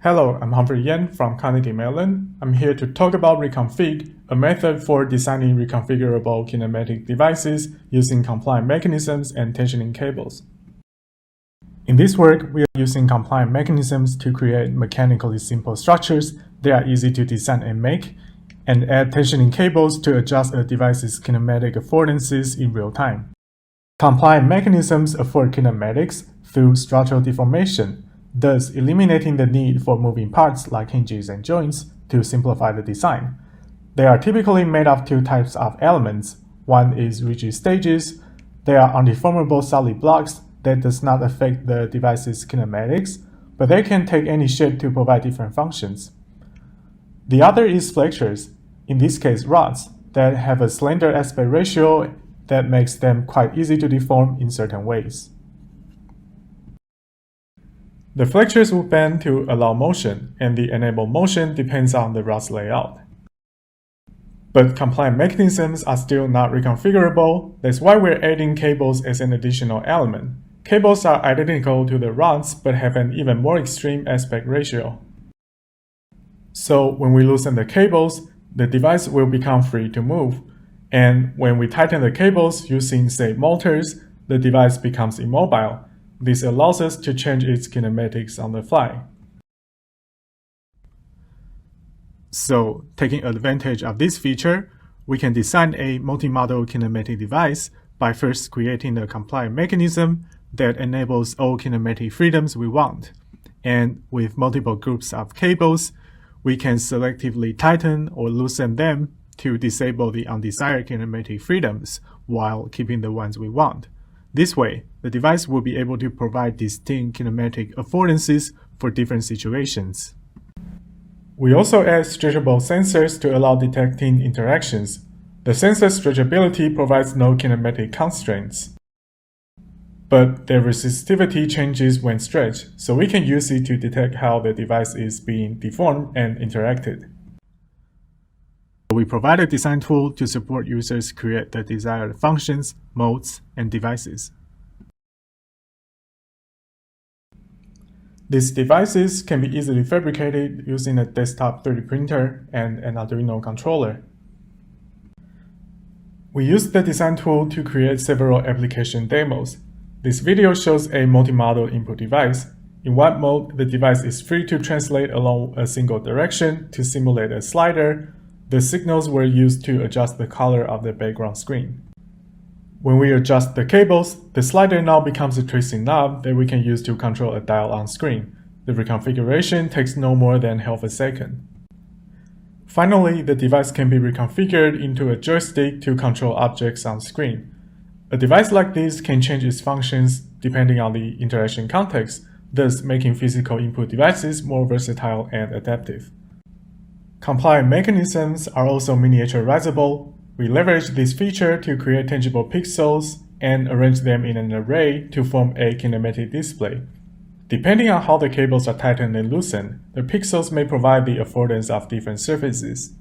Hello, I'm Humphrey from Carnegie Mellon. I'm here to talk about ReCompFig, a method for designing reconfigurable kinematic devices using compliant mechanisms and tensioning cables. In this work, we are using compliant mechanisms to create mechanically simple structures that are easy to design and make, and add tensioning cables to adjust a device's kinematic affordances in real time. Compliant mechanisms afford kinematics through structural deformation, thus eliminating the need for moving parts like hinges and joints to simplify the design. They are typically made of two types of elements. One is rigid stages. They are undeformable solid blocks that does not affect the device's kinematics, but they can take any shape to provide different functions. The other is flexures, in this case rods, that have a slender aspect ratio that makes them quite easy to deform in certain ways. The flexures will bend to allow motion, and the enabled motion depends on the rod's layout. But compliant mechanisms are still not reconfigurable. That's why we're adding cables as an additional element. Cables are identical to the rods, but have an even more extreme aspect ratio. So when we loosen the cables, the device will become free to move. And when we tighten the cables using, say, motors, the device becomes immobile. This allows us to change its kinematics on the fly. So, taking advantage of this feature, we can design a multimodal kinematic device by first creating a compliant mechanism that enables all kinematic freedoms we want. And with multiple groups of cables, we can selectively tighten or loosen them to disable the undesired kinematic freedoms while keeping the ones we want. This way, the device will be able to provide distinct kinematic affordances for different situations. We also add stretchable sensors to allow detecting interactions. The sensor's stretchability provides no kinematic constraints, but their resistivity changes when stretched, so we can use it to detect how the device is being deformed and interacted. We provide a design tool to support users create the desired functions, modes, and devices. These devices can be easily fabricated using a desktop 3D printer and an Arduino controller. We use the design tool to create several application demos. This video shows a multimodal input device. In one mode, the device is free to translate along a single direction to simulate a slider. The signals were used to adjust the color of the background screen. When we adjust the cables, the slider now becomes a twisting knob that we can use to control a dial on screen. The reconfiguration takes no more than half a second. Finally, the device can be reconfigured into a joystick to control objects on screen. A device like this can change its functions depending on the interaction context, thus making physical input devices more versatile and adaptive. Compliant mechanisms are also miniaturizable. We leverage this feature to create tangible pixels and arrange them in an array to form a kinematic display. Depending on how the cables are tightened and loosened, the pixels may provide the affordance of different surfaces.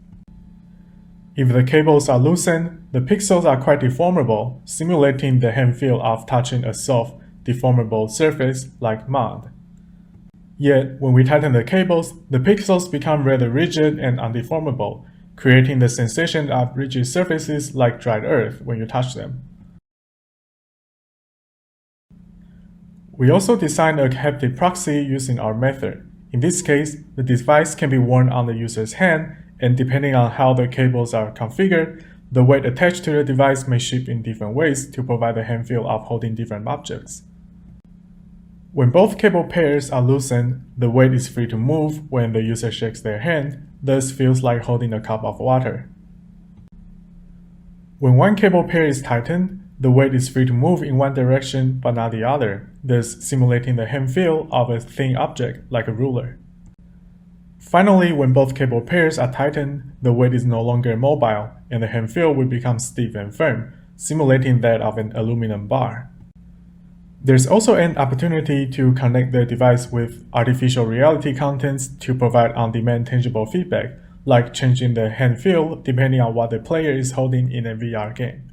If the cables are loosened, the pixels are quite deformable, simulating the hand feel of touching a soft, deformable surface like mud. Yet, when we tighten the cables, the pixels become rather rigid and undeformable, creating the sensation of rigid surfaces like dried earth when you touch them. We also designed a haptic proxy using our method. In this case, the device can be worn on the user's hand, and depending on how the cables are configured, the weight attached to the device may shift in different ways to provide the hand feel of holding different objects. When both cable pairs are loosened, the weight is free to move when the user shakes their hand, thus feels like holding a cup of water. When one cable pair is tightened, the weight is free to move in one direction but not the other, thus simulating the hand feel of a thin object like a ruler. Finally, when both cable pairs are tightened, the weight is no longer mobile, and the hand feel will become stiff and firm, simulating that of an aluminum bar. There's also an opportunity to connect the device with artificial reality contents to provide on-demand tangible feedback, like changing the hand feel depending on what the player is holding in a VR game.